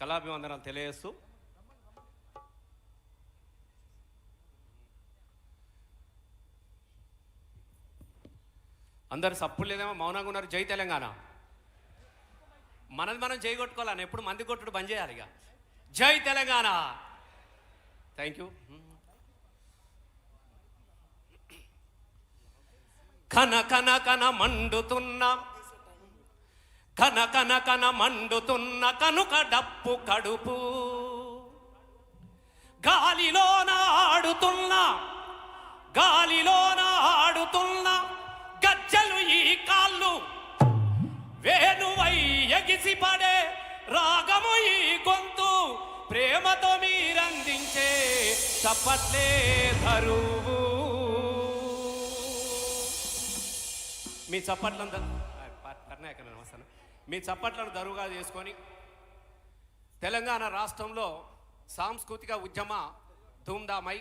కళాభివందనాలు తెలియజేస్తూ అందరు సప్పుడు లేదేమో మౌనంగా ఉన్నారు. జై తెలంగాణ. మనది మనం జై కొట్టుకోవాలని ఎప్పుడు మంది కొట్టుడు బంద్ చేయాలి. ఇక జై తెలంగాణ. Thank you. కన కన కన మండుతున్న కన కన కన మండుతున్న కనుక డప్పు కడుపు గాలిలోన ఆడుతున్న గజ్జలు ఈ కాళ్ళు వేణువై ఎగిసిపడే రాగము ఈ గొంతు ప్రేమతో మీరందించే చప్పట్లే ధరువు. మీ చప్పట్లను వస్తాను. మీ చప్పట్లను దరువుగా చేసుకొని తెలంగాణ రాష్ట్రంలో సాంస్కృతిక ఉద్యమ ధూమ్ధామై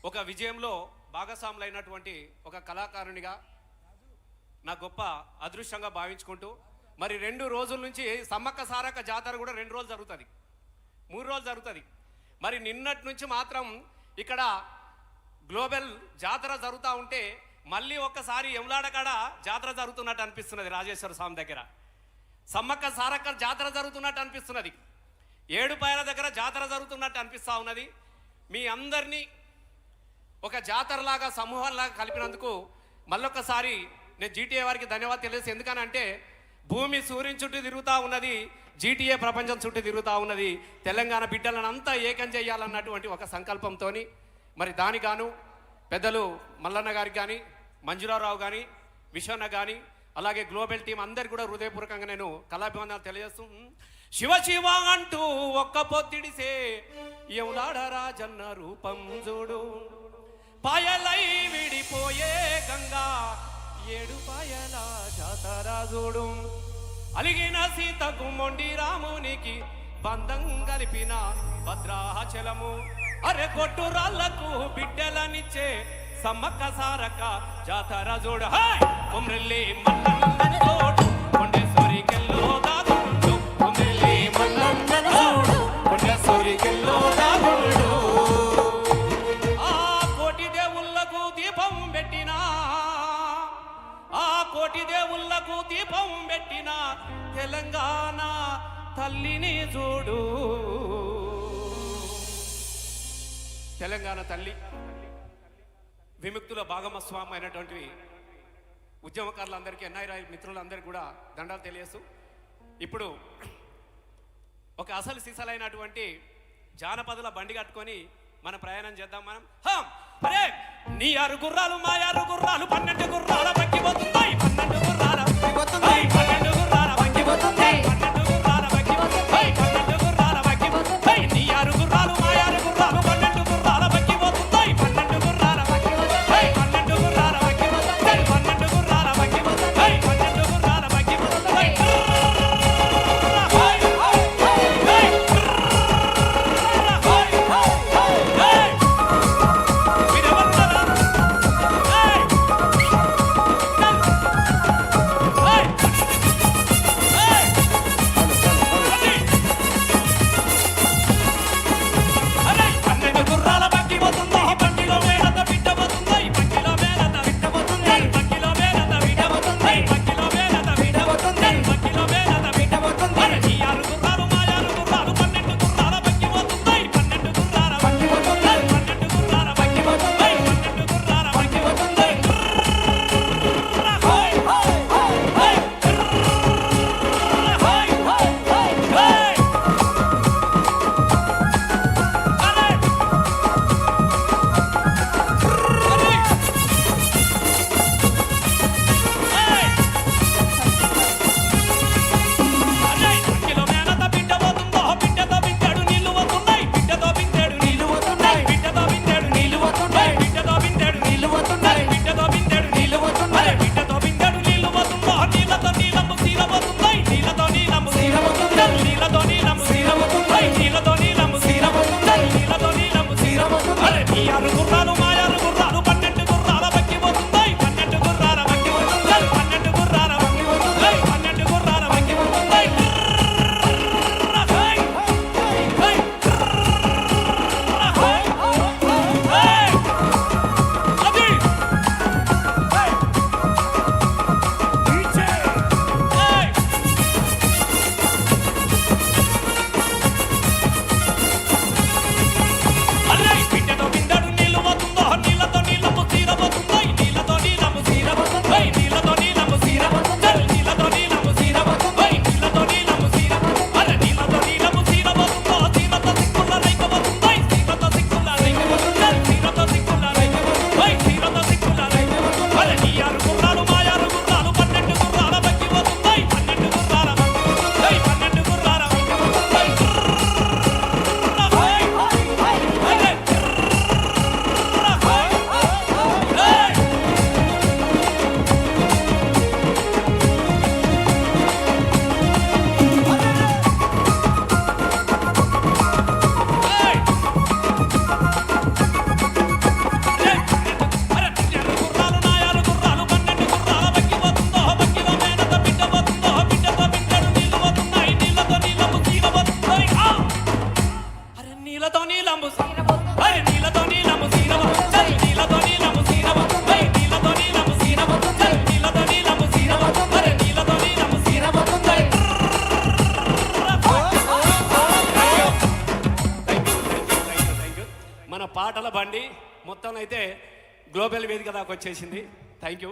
ఒక విజయంలో భాగస్వాములైనటువంటి ఒక కళాకారునిగా నా గొప్ప అదృష్టంగా భావించుకుంటూ మరి 2 రోజుల నుంచి సమ్మక్క సారక్క జాతర కూడా 2 రోజులు జరుగుతుంది, 3 రోజులు జరుగుతుంది. మరి నిన్నటి నుంచి మాత్రం ఇక్కడ గ్లోబల్ జాతర జరుగుతూ ఉంటే మళ్ళీ ఒక్కసారి ఎమ్లాడకాడ జాతర జరుగుతున్నట్టు అనిపిస్తున్నది. రాజేశ్వర స్వామి దగ్గర సమ్మక్క సారక్క జాతర జరుగుతున్నట్టు అనిపిస్తున్నది. ఏడుపాయల దగ్గర జాతర జరుగుతున్నట్టు అనిపిస్తూ ఉన్నది. మీ అందరినీ ఒక జాతరలాగా సమూహంలాగా కలిపినందుకు మళ్ళొక్కసారి నేను జీటీఏ వారికి ధన్యవాదాలు తెలియజేసి, ఎందుకనంటే భూమి సూర్యుని చుట్టూ తిరుగుతూ ఉన్నది, జీటీఏ ప్రపంచం చుట్టూ తిరుగుతూ ఉన్నది. తెలంగాణ బిడ్డలను అంతా ఏకం చేయాలన్నటువంటి ఒక సంకల్పంతో మరి దానిగాను పెద్దలు మల్లన్న గారికి కానీ, మంజురారావు కానీ, విశ్వన్న కానీ, అలాగే గ్లోబల్ టీం అందరికి కూడా హృదయపూర్వకంగా నేను కళాభివందనాలు తెలియజేస్తూ, శివ శివ అంటూ ఒక్క పొత్తిడిసే ఎవలాడ రాజన్న రూపం చూడు, పాయలై విడిపోయే గంగా ఏడు పాయల జాతర చూడు, అలిగిన సీతకు మొండి రామునికి బంధం కలిపిన భద్రాచలము, అరే కొట్టు రాళ్లకు బిడ్డలనిచ్చే సమ్మక్క సారక్క జాతర చూడు, కొమ్రెల్లి మల్లన్న చూడు, కొండేశ్వరికెల్లో దాగుండు, కొమ్రెల్లి మల్లన్న చూడు, కొండేశ్వరికెల్లో దాగుండు, ఆ కోటి దేవుళ్ళకు దీపం పెట్టినా, ఆ కోటి దేవుళ్ళకు దీపం పెట్టిన తెలంగాణ తల్లిని చూడు. తెలంగాణ తల్లి విముక్తుల భాగమస్వామి అయినటువంటి ఉద్యమకారులందరికీ, ఎన్ఐ మిత్రులందరికీ కూడా దండాలు తెలియజేస్తూ ఇప్పుడు ఒక అసలు సిసలైనటువంటి జానపదుల బండి కట్టుకొని మన ప్రయాణం చేద్దాం. మనం అరే నీ 6 గుర్రాలు మా 6 గుర్రాలు 12 గుర్రాల బక్కిపోతున్నాయి, 12 గుర్రాల బక్కిపోతున్నాయి, 12 గుర్రాల బక్కిపోతున్నాయి, 12 గుర్రాల బక్కిపోతున్నాయి, 12 గుర్రాల బక్కిపోతున్నాయి, నీ 6 గుర్రాలు మా 6 గుర్రాలు 12 గుర్రాల బక్కిపోతున్నాయి, 12 గుర్రాల బక్కిపోతున్నాయి, 12 గుర్రాల బక్కిపోతున్నాయి, 12 గుర్రాల బక్కిపోతున్నాయి, 12 గుర్రాల బక్కిపోతున్నాయి. పాటల బండి మొత్తం అయితే గ్లోబల్ వేదిక దాకా వచ్చేసింది. Thank you.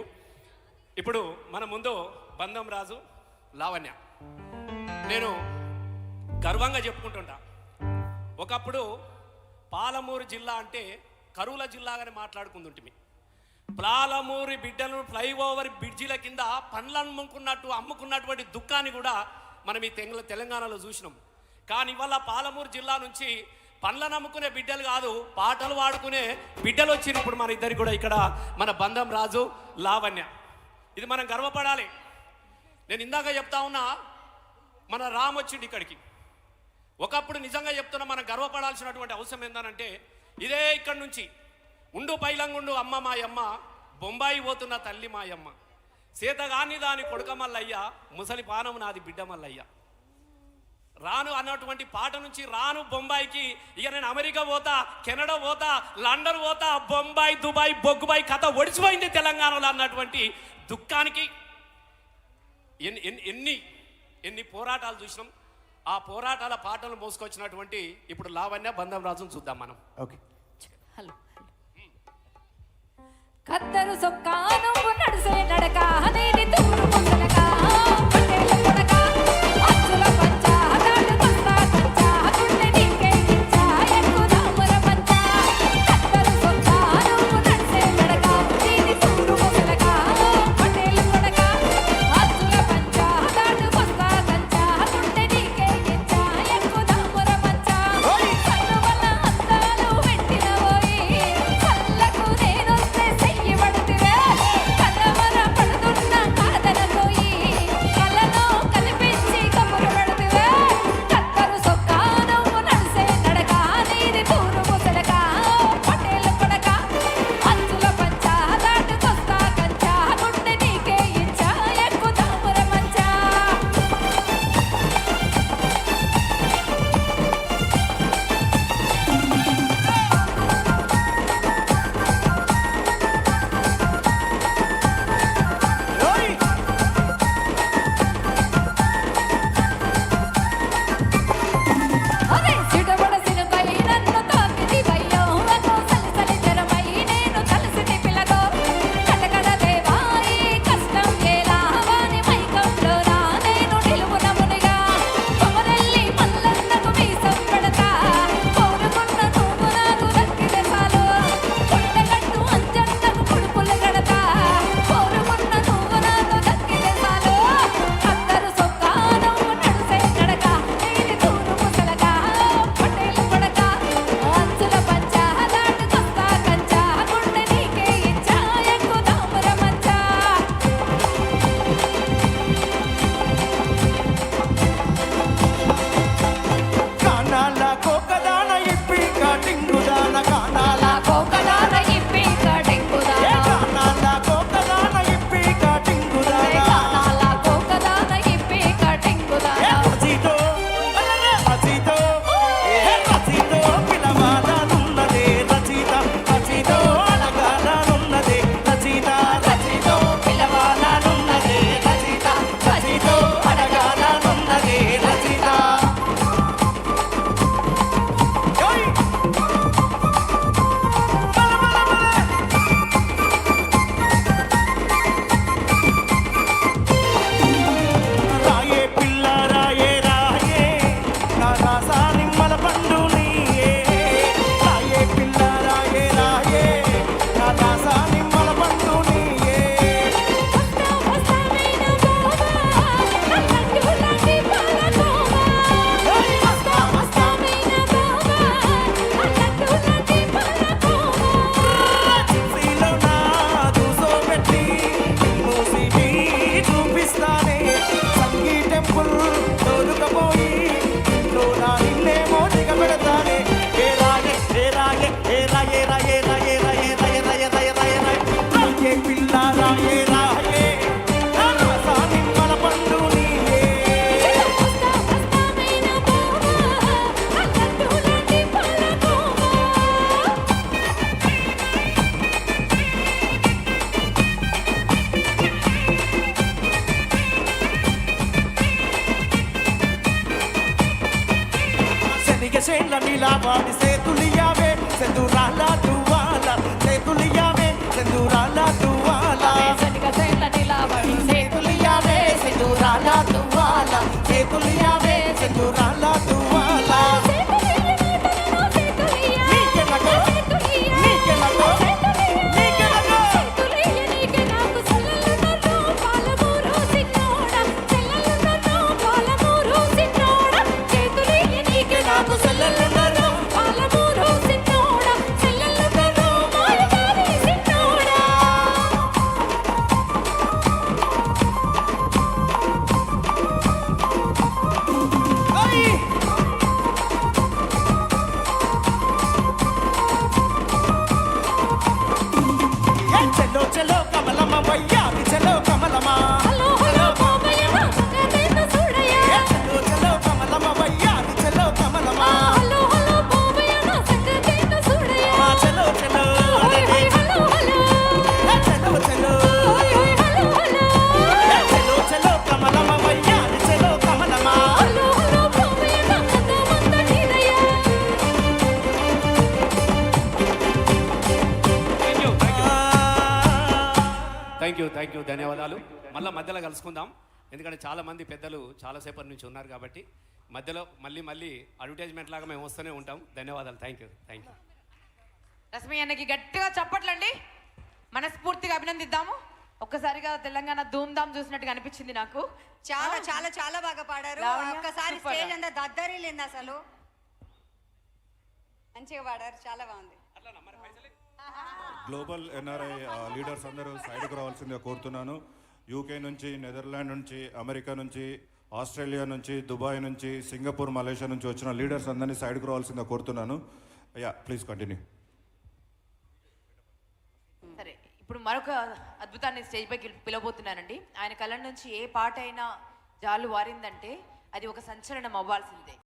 ఇప్పుడు మన ముందు బంధం రాజు లావణ్య. నేను గర్వంగా చెప్పుకుంటుంటా, ఒకప్పుడు పాలమూరు జిల్లా అంటే కరువుల జిల్లాగానే మాట్లాడుకుంటుంటిమి. పాలమూరు బిడ్డలను ఫ్లైఓవర్ బ్రిడ్జిల కింద పండ్లను అమ్ముకున్నటువంటి దుఃఖాన్ని కూడా మనం ఈ తెలంగాణలో చూసినాం. కానీ ఇవాళ పాలమూరు జిల్లా నుంచి పండ్లను అమ్ముకునే బిడ్డలు కాదు, పాటలు పాడుకునే బిడ్డలు వచ్చిన ఇప్పుడు మన ఇద్దరికి కూడా ఇక్కడ మన బంధం రాజు లావణ్య. ఇది మనం గర్వపడాలి. నేను ఇందాక చెప్తా ఉన్నా, మన రామ్ వచ్చిండు ఇక్కడికి. ఒకప్పుడు నిజంగా చెప్తున్నా, మనం గర్వపడాల్సినటువంటి అవసరం ఏందనంటే, ఇదే ఇక్కడ నుంచి ఉండు పైలంగుండు అమ్మ మాయమ్మ, బొంబాయి పోతున్న తల్లి మాయమ్మ, సీతగాని దాని కొడుక మల్లయ్య, ముసలి పానం నాది బిడ్డ మల్లయ్య. రాను అన్నటువంటి పాట నుంచి రాను బొంబాయికి, ఇక నేను అమెరికా పోతా, కెనడా పోతా, లండన్ పోతా, బొంబాయి దుబాయ్ బొగ్గుబాయి కథ ఒడిచిపోయింది తెలంగాణలో అన్నటువంటి దుఃఖానికి ఎన్ని పోరాటాలు చూసినాం. ఆ పోరాటాల పాటలు మోసుకొచ్చినటువంటి ఇప్పుడు లావణ్య బంధం రాజును చూద్దాం మనం. ఓకే. హలో. కత్తరు సొక్కా నువ్వు నడిసే నడక అనేది తూరు ముసలక పట్టేల కొడక అచ్చుల పంచ దాటు కొస్తా కంచ గుండె నీకే కించ ఎక్కుదాముర పంచ. కత్తరు సొక్కా నువ్వు నడిసే నడక అనేది తూరు ముసలక పట్టేల కొడక అచ్చుల పంచ దాటు కొస్తా కంచ గుండె నీకే కించ ఎక్కుదాముర పంచ. కన్ను వల్ల అందాలు పెట్టినవోయి కళ్ళకు నేనొస్తే చెయ్యి పడుతువే కలవర పడుతున్న కాదనతోయి కళ్ళలో కనిపించి కబురు పెడుతువే. కత్తరు సొక్కా నువ్వు నడిసే నడక నీది తూరు ముసలక పటేల కొడక అచ్చుల పంచ దాటుకొస్తా కంచ గుండె నీకే ఇచ్చా ఎక్కుదాముర మంచ. ఓయ్! అరే సిడబడసిన పై నన్ను తాకిది భయ్యో అదో సలిసలి జరమై నేను కలిసిని పిల్లతో కటకడ దేవాయి కష్టం ఏలా వాని మైకంలో రా నేను నిలువున మునిగా కొమరెల్లి మల్లన్నకు మీసం పెడతా కోరుకున్న నువ్వు నాకు దక్కితే చాలు కొండగట్టు అంజన్నకు పుడుపులు కడతా కోరుకున్న నువ్వు నాకు దక్కితే చాలు. కత్తరు సొక్కా నువ్వు నడిసే నడక నీది తూరు ముసలక పటేల కొడక అంచుల పంచ దాటుకొస్తా కంచ గుండె నీకే ఇచ్చా ఎక్కుదాముర మంచ. కానాల కోకదాన ఇప్పి కటింగుదాన కానాల కోకదాన ఇప్పి ఏ కటింగుదాన కానాల కోకదాన ఇప్పి కటింగుదాన కానాల కోకదాన ఇప్పి ఏ కటింగుదాన. రసీదో అరే రసీదో ఏ రసీదో పిలవాలనున్నదే రసీద రసీదో అడగాలనున్నదే రసీద రసీదో పిలవాలనున్నదే రసీద రసీదో అడగాలనున్నదే రసీద. ఓయ్! బల బల బల! రాయే పిల్ల రాయే రాయే నా రాసా నిమ్మల పండు నీయే. రాయే పిల్ల రాయే రాయే నా రాసా నిమ్మల పండు నీయే. వస్తా వస్తానైన బావా అన్నట్టు లాంటి పాలకోవా. వస్తా వస్తానైన బావా అన్నట్టు లాంటి పాలకోవా. చిప్సీలో నా దూసోబెట్టి మూసిటి చూపిస్తానే సంగీ టెంపుల్ తోలుకపోయి ఇంట్లో నా నిన్నేమో దిగబెడతానే. ఏ రాయే ఏ రాయే ఏ రాయే రాయే రాయే రాయే రాయే రాయే రాయే రాయే రాయే పిల్ల రాయే రాయే నా రాసా నిమ్మల పండు నీయే. వస్తా వస్తానైన బావా అన్నట్టు లాంటి పాలకోవా. శనిగ చేళ్ళ నీలా వాడి సేతులియావే సెందురాల దువ్వాల చేతులియావే సెందురాల దువ్వాల సనిగసేల నిలబడి చేతులియావే సెందురాల దువ్వాల చేతులియావే సెందురాల దువ్వాల నీకెనగో నీకెనగో నీకెనగో నాకు సెల్లెలున్నారు ఓయ్ ఏ చలో చలో కమలమ్మ వయ్యారి చలో కమలమ్మ ఏ చలో చలో కమలమ్మ వయ్యారి చలో కమలమ్మ మా చలో చలో రే ఏ చలో చలో ఏ చలో చలో కమలమ్మ వయ్యారి చలో కమలమ్మ థ్యాంక్ యూ ధన్యవాదాలు. మళ్ళీ మధ్యలో కలుసుకుందాం, ఎందుకంటే చాలా మంది పెద్దలు చాలాసేపటి నుంచి ఉన్నారు కాబట్టి మధ్యలో మళ్ళీ అడ్వర్టైజ్మెంట్ లాగా మేము వస్తూనే ఉంటాం. ధన్యవాదాలు. Thank you. రశ్మి అన్నకి గట్టిగా చప్పట్లండి, మనస్ఫూర్తిగా అభినందిద్దాము. ఒక్కసారిగా తెలంగాణ ధూమ్ధామ్ చూసినట్టుగా అనిపించింది నాకు. చాలా చాలా చాలా బాగా పాడారు. లావణ్య, ఒక్కసారి సూపర్. స్టేజ్ అంతా దద్దరిల్లింది, అసలు మంచిగా పాడారు, చాలా బాగుంది. గ్లోబల్ ఎన్ఆర్ఐ లీడర్స్ అందరూ సైడ్కు రావాల్సిందిగా కోరుతున్నాను. యూకే నుంచి, నెదర్లాండ్ నుంచి, అమెరికా నుంచి, ఆస్ట్రేలియా నుంచి, దుబాయ్ నుంచి, సింగపూర్, మలేషియా నుంచి వచ్చిన లీడర్స్ అందరినీ సైడ్కు రావాల్సిందిగా కోరుతున్నాను. Please continue. సరే, ఇప్పుడు మరొక అద్భుతాన్ని స్టేజ్ పైకి పిలవబోతున్నానండి. ఆయన కళ్ళ నుంచి ఏ పాట అయినా జాలు వారిందంటే అది ఒక సంచలనం అవ్వాల్సిందే.